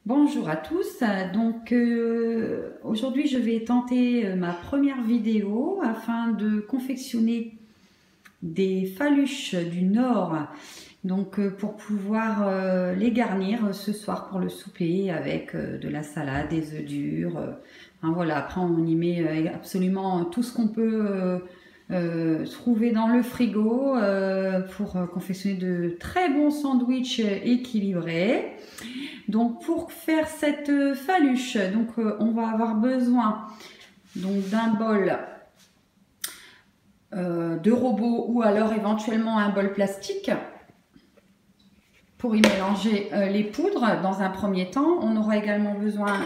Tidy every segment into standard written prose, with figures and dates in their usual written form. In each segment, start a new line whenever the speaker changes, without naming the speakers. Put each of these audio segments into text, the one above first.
Bonjour à tous, aujourd'hui je vais tenter ma première vidéo afin de confectionner des phaluches du Nord, pour pouvoir les garnir ce soir pour le souper avec de la salade, des œufs durs, voilà. Après on y met absolument tout ce qu'on peut trouver dans le frigo pour confectionner de très bons sandwichs équilibrés. Donc pour faire cette phaluche, on va avoir besoin d'un bol de robot ou alors éventuellement un bol plastique pour y mélanger les poudres dans un premier temps. On aura également besoin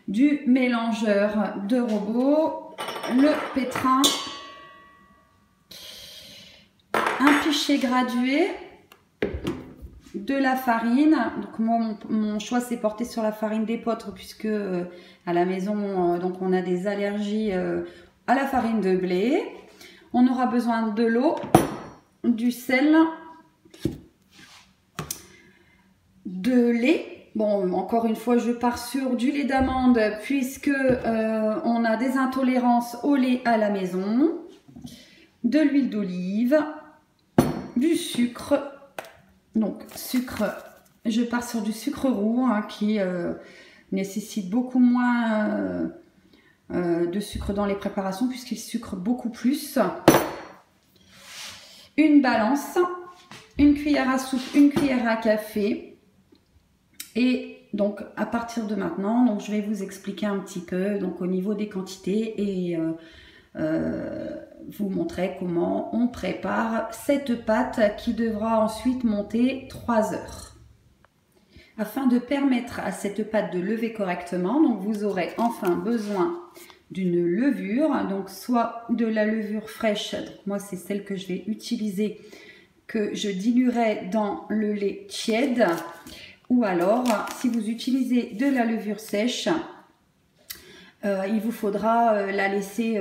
du mélangeur de robot, le pétrin, un pichet gradué, de la farine. Donc moi mon choix s'est porté sur la farine d'épeautre puisque à la maison on a des allergies à la farine de blé. On aura besoin de l'eau, du sel, de lait. Bon, encore une fois je pars sur du lait d'amande puisque on a des intolérances au lait à la maison, de l'huile d'olive, du sucre. Donc sucre, je pars sur du sucre roux qui nécessite beaucoup moins de sucre dans les préparations puisqu'il sucre beaucoup plus. Une balance, une cuillère à soupe, une cuillère à café. Et donc à partir de maintenant, je vais vous expliquer un petit peu au niveau des quantités et vous montrer comment on prépare cette pâte qui devra ensuite monter 3 heures. Afin de permettre à cette pâte de lever correctement, vous aurez enfin besoin d'une levure, soit de la levure fraîche, moi c'est celle que je vais utiliser, que je diluerai dans le lait tiède, ou alors si vous utilisez de la levure sèche, il vous faudra la laisser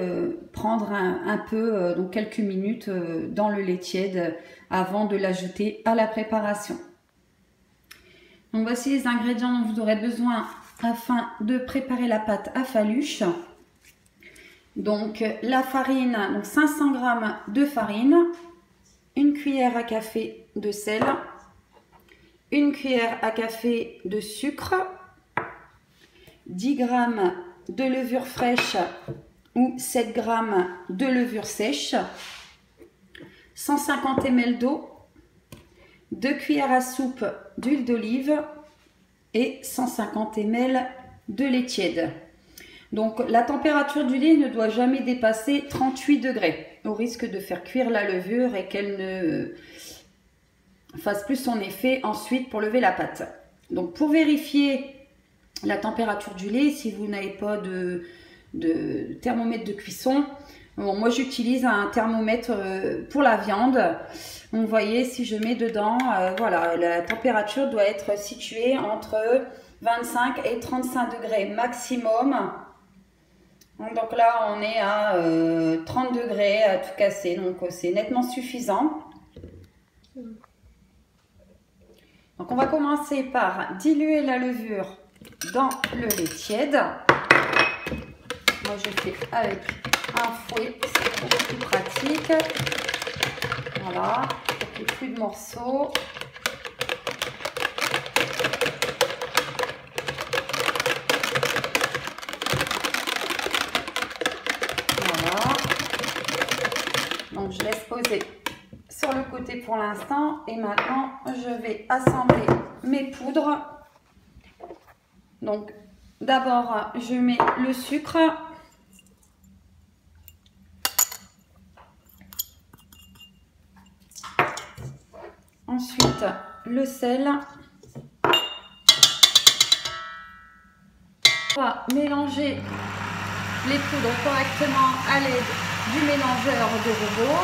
prendre un peu, quelques minutes dans le lait tiède avant de l'ajouter à la préparation. Donc voici les ingrédients dont vous aurez besoin afin de préparer la pâte à phaluche. Donc la farine, 500 g de farine, une cuillère à café de sel, une cuillère à café de sucre, 10 g de levure fraîche ou 7 g de levure sèche, 150 ml d'eau, 2 cuillères à soupe d'huile d'olive et 150 ml de lait tiède. Donc la température du lait ne doit jamais dépasser 38 degrés, au risque de faire cuire la levure et qu'elle ne fasse plus son effet ensuite pour lever la pâte. Donc pour vérifier la température du lait, si vous n'avez pas de thermomètre de cuisson, moi j'utilise un thermomètre pour la viande. Vous voyez, si je mets dedans, voilà, la température doit être située entre 25 et 35 degrés maximum. Donc là on est à 30 degrés à tout casser, donc c'est nettement suffisant. Donc on va commencer par diluer la levure dans le lait tiède. Moi je fais avec un fouet, c'est beaucoup plus pratique. Voilà, pour qu'il n'y ait plus de morceaux. Voilà. Donc je laisse poser sur le côté pour l'instant et maintenant je vais assembler mes poudres. Donc d'abord je mets le sucre, ensuite le sel. On va mélanger les poudres correctement à l'aide du mélangeur de robot.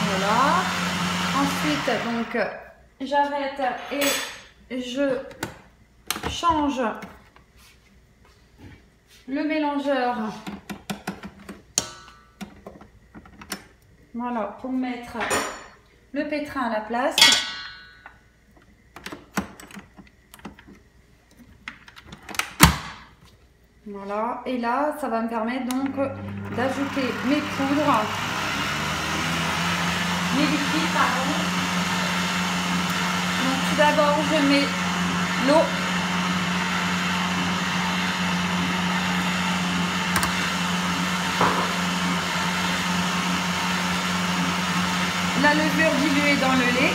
Voilà. Ensuite, j'arrête et je change le mélangeur. Voilà, pour mettre le pétrin à la place. Voilà, et là, ça va me permettre donc d'ajouter mes poudres, mes liquides, pardon. Donc tout d'abord, je mets l'eau. La levure diluée dans le lait.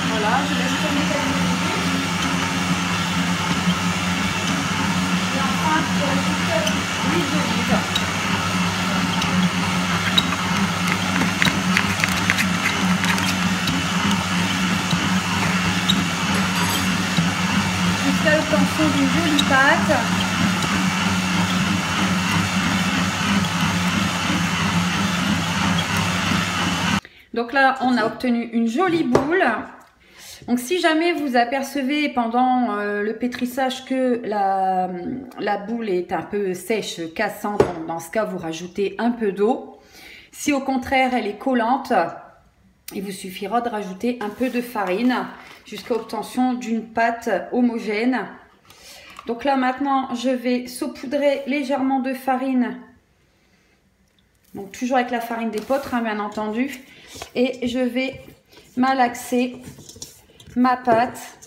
Voilà, je laisse tourner quelques minutes. Et enfin, je rajoute l'huile d'olive. Jusqu'à l'obtention d'une jolie pâte. Donc là, on a obtenu une jolie boule. Donc si jamais vous apercevez pendant le pétrissage que la boule est un peu sèche, cassante, dans ce cas, vous rajoutez un peu d'eau. Si au contraire, elle est collante, il vous suffira de rajouter un peu de farine jusqu'à l'obtention d'une pâte homogène. Donc là maintenant, je vais saupoudrer légèrement de farine. Donc toujours avec la farine d'épeautre, hein, bien entendu. Et je vais malaxer ma pâte.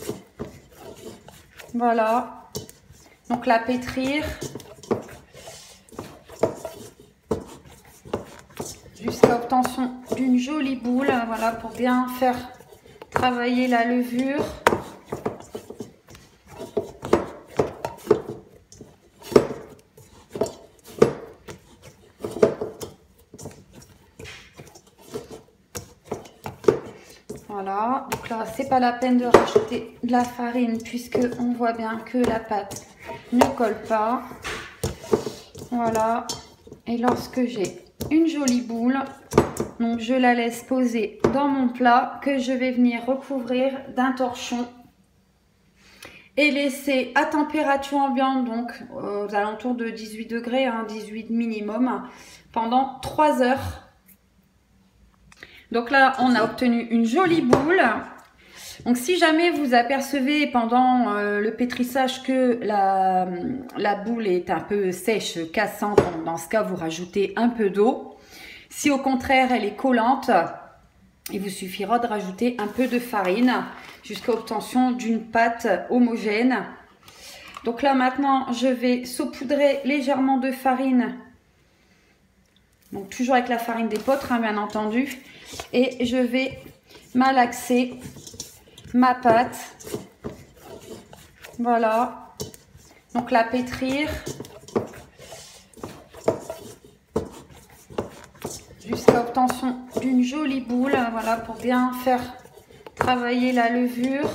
Voilà. Donc la pétrir jusqu'à l'obtention d'une jolie boule. Voilà, pour bien faire travailler la levure. Voilà, donc là, c'est pas la peine de rajouter de la farine puisque on voit bien que la pâte ne colle pas. Voilà, et lorsque j'ai une jolie boule, donc je la laisse poser dans mon plat que je vais venir recouvrir d'un torchon et laisser à température ambiante, donc aux alentours de 18 degrés, hein, 18 minimum, pendant 3 heures. Donc là, on a obtenu une jolie boule. Donc si jamais vous apercevez pendant le pétrissage que la boule est un peu sèche, cassante, dans ce cas, vous rajoutez un peu d'eau. Si au contraire, elle est collante, il vous suffira de rajouter un peu de farine jusqu'à l'obtention d'une pâte homogène. Donc là maintenant, je vais saupoudrer légèrement de farine. Donc toujours avec la farine d'épeautre, hein, bien entendu. Et je vais malaxer ma pâte. Voilà. Donc la pétrir jusqu'à l'obtention d'une jolie boule. Voilà, pour bien faire travailler la levure.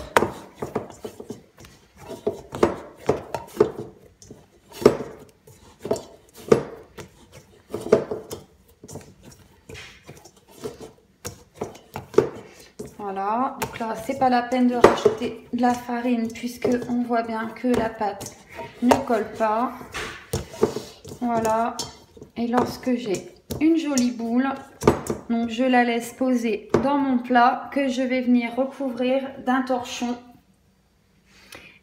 Voilà, donc là, c'est pas la peine de rajouter de la farine puisque on voit bien que la pâte ne colle pas. Voilà, et lorsque j'ai une jolie boule, donc je la laisse poser dans mon plat que je vais venir recouvrir d'un torchon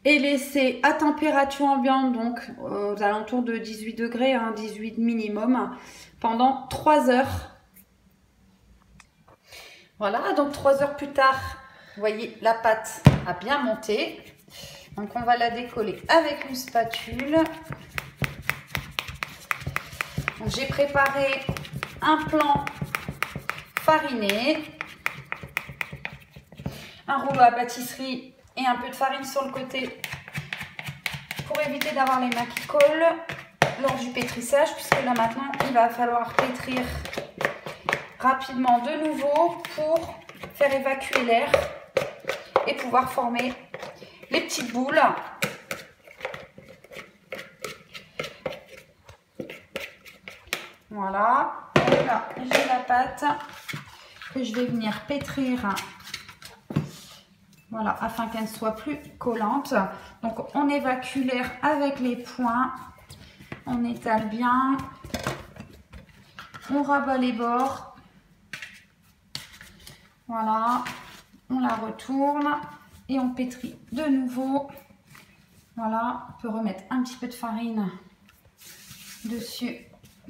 et laisser à température ambiante, donc aux alentours de 18 degrés, hein, 18 minimum, pendant 3 heures. Voilà, donc 3 heures plus tard, vous voyez, la pâte a bien monté. Donc on va la décoller avec une spatule. J'ai préparé un plan fariné, un rouleau à pâtisserie et un peu de farine sur le côté pour éviter d'avoir les mains qui collent lors du pétrissage, puisque là maintenant il va falloir pétrir rapidement de nouveau pour faire évacuer l'air et pouvoir former les petites boules. Voilà. Et là, j'ai la pâte que je vais venir pétrir. Voilà, afin qu'elle ne soit plus collante. Donc, on évacue l'air avec les poings. On étale bien. On rabat les bords. Voilà. On la retourne et on pétrit de nouveau. Voilà. On peut remettre un petit peu de farine dessus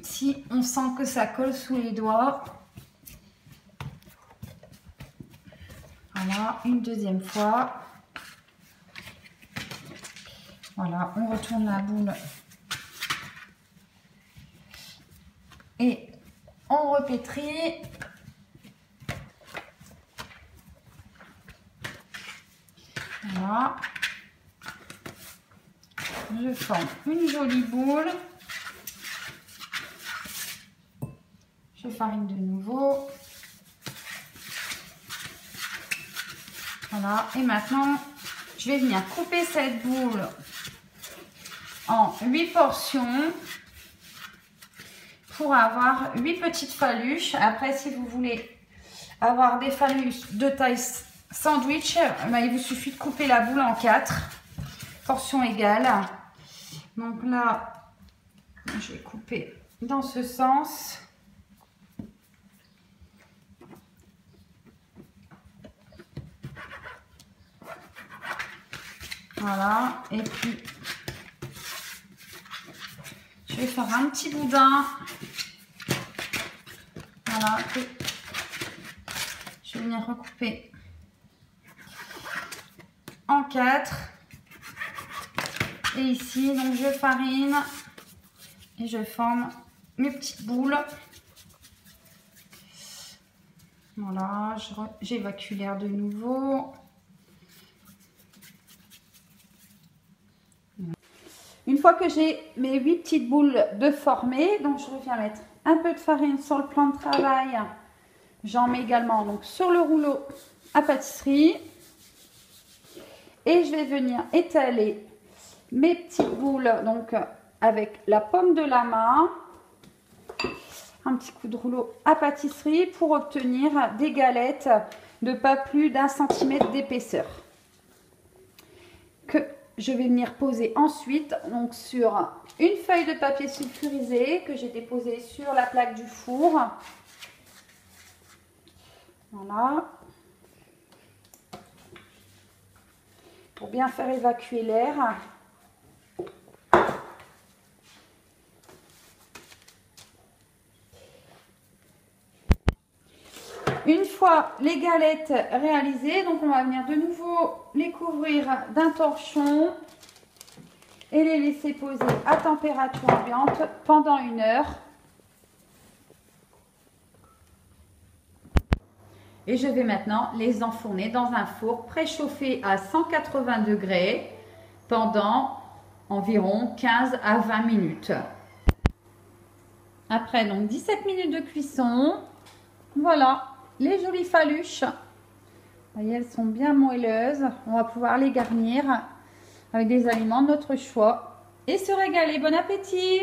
si on sent que ça colle sous les doigts. Voilà, une deuxième fois. Voilà, on retourne la boule. Et on repétrit. Voilà. Je forme une jolie boule. Je farine de nouveau. Voilà, et maintenant, je vais venir couper cette boule en 8 portions pour avoir 8 petites phaluches. Après, si vous voulez avoir des phaluches de taille sandwich, ben, il vous suffit de couper la boule en 4 portions égales. Donc là, je vais couper dans ce sens. Voilà, et puis je vais faire un petit boudin. Voilà, je vais venir recouper en 4. Et ici, donc je farine et je forme mes petites boules. Voilà, j'évacue l'air de nouveau. Une fois que j'ai mes 8 petites boules de formées, donc je reviens mettre un peu de farine sur le plan de travail. J'en mets également donc sur le rouleau à pâtisserie. Et je vais venir étaler mes petites boules donc avec la paume de la main. Un petit coup de rouleau à pâtisserie pour obtenir des galettes de pas plus d'1 centimètre d'épaisseur. Que je vais venir poser ensuite donc sur une feuille de papier sulfurisé que j'ai déposée sur la plaque du four. Voilà. Pour bien faire évacuer l'air. Une fois les galettes réalisées, donc on va venir de nouveau les couvrir d'un torchon et les laisser poser à température ambiante pendant 1 heure. Et je vais maintenant les enfourner dans un four préchauffé à 180 degrés pendant environ 15 à 20 minutes. Après donc 17 minutes de cuisson, voilà. Les jolies phaluches, vous voyez, elles sont bien moelleuses. On va pouvoir les garnir avec des aliments de notre choix et se régaler. Bon appétit!